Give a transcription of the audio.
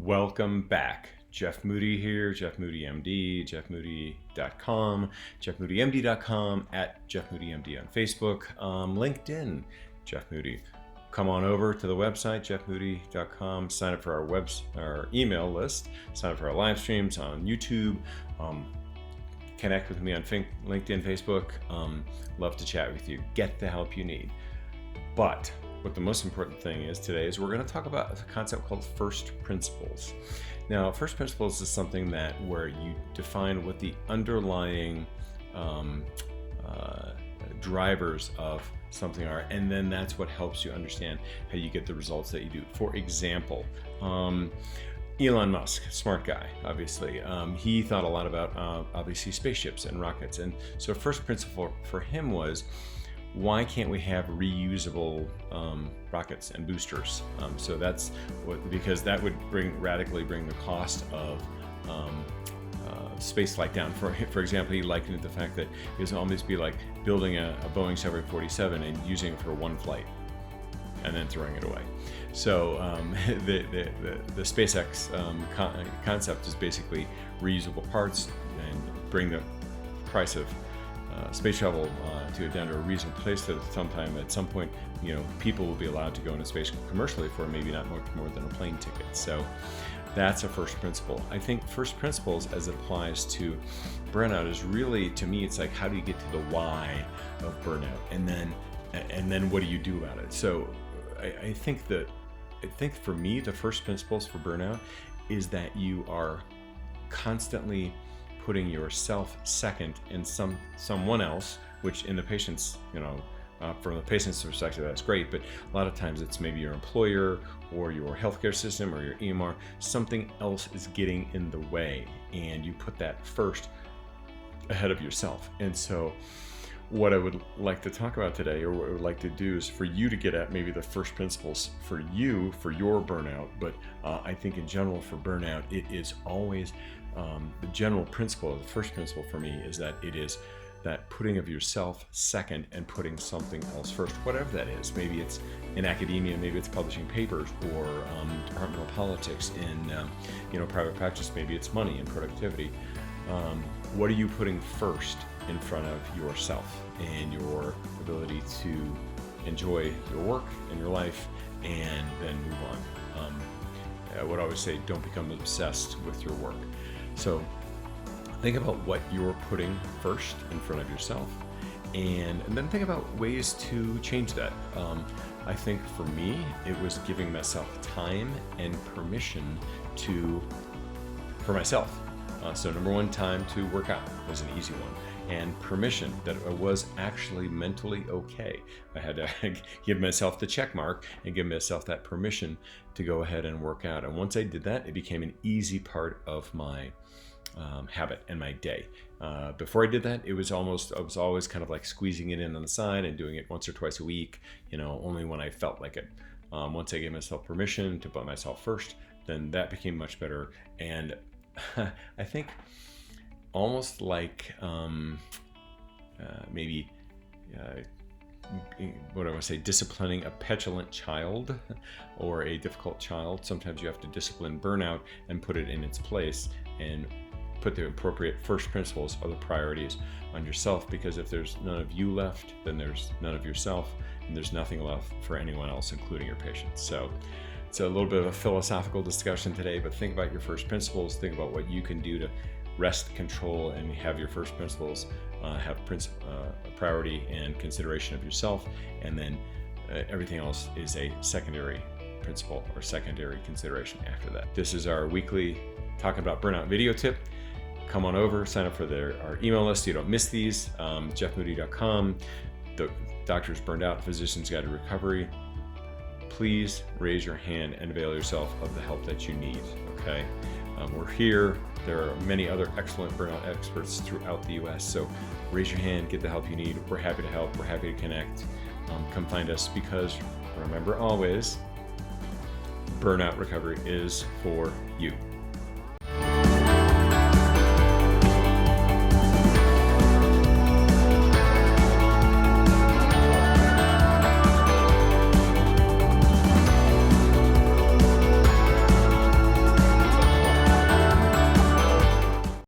Welcome back. Jeff Moody here, Jeff Moody MD, jeffmoody.com, jeffmoodymd.com, at jeffmoodymd on Facebook, LinkedIn, Jeff Moody. Come on over to the website, jeffmoody.com, sign up for our email list, sign up for our live streams on YouTube, connect with me on LinkedIn, Facebook. Love to chat with you. Get the help you need. But what the most important thing is today is we're going to talk about a concept called first principles. Now, first principles is something where you define what the underlying drivers of something are, and then that's what helps you understand how you get the results that you do. For example, Elon Musk, smart guy, obviously. He thought a lot about, obviously, spaceships and rockets. And so first principle for him was, why can't we have reusable rockets and boosters? So that's because that would radically bring the cost of space flight down. For example, he likened it to the fact that it would almost be like building a Boeing 747 and using it for one flight and then throwing it away. So the SpaceX concept is basically reusable parts and bring the price of space travel down to a reasonable place. That at some point, people will be allowed to go into space commercially for maybe not much more than a plane ticket. So that's a first principle. I think first principles, as it applies to burnout, is really, to me, it's like, how do you get to the why of burnout, and then what do you do about it? So I think for me, the first principles for burnout is that you are constantly putting yourself second and someone else, which in the patient's, from the patient's perspective, that's great, but a lot of times it's maybe your employer or your healthcare system or your EMR. Something else is getting in the way, and you put that first ahead of yourself. And so what I would like to talk about today, or what I would like to do, is for you to get at maybe the first principles for you, for your burnout. But I think in general for burnout, it is always the general principle, the first principle for me, is that it is that putting of yourself second and putting something else first, whatever that is. Maybe it's in academia, maybe it's publishing papers, or departmental politics in private practice. Maybe it's money and productivity. What are you putting first in front of yourself and your ability to enjoy your work and your life, and then move on? I would always say, don't become obsessed with your work. So think about what you're putting first in front of yourself, and then think about ways to change that. I think for me, it was giving myself time and permission for myself. So number one, time to work out was an easy one, and permission that I was actually mentally okay. I had to give myself the check mark and give myself that permission to go ahead and work out. And once I did that, it became an easy part of my habit and my day. Before I did that, I was always kind of like squeezing it in on the side and doing it once or twice a week, only when I felt like it. Once I gave myself permission to put myself first, then that became much better. And I think almost like maybe what I want to say, disciplining a petulant child or a difficult child. Sometimes you have to discipline burnout and put it in its place and put the appropriate first principles or the priorities on yourself, because if there's none of you left, then there's none of yourself, and there's nothing left for anyone else, including your patients. So it's a little bit of a philosophical discussion today, but think about your first principles. Think about what you can do to wrest control and have your first principles have priority and consideration of yourself, and then everything else is a secondary principle or secondary consideration after that. This is our weekly Talking About Burnout video tip. Come on over, sign up for our email list so you don't miss these. jeffmoody.com, the Doctor's Burned Out, Physician's Guide to Recovery. Please raise your hand and avail yourself of the help that you need, okay? We're here. There are many other excellent burnout experts throughout the U.S., so raise your hand, get the help you need. We're happy to help. We're happy to connect. Come find us, because remember always, burnout recovery is for you.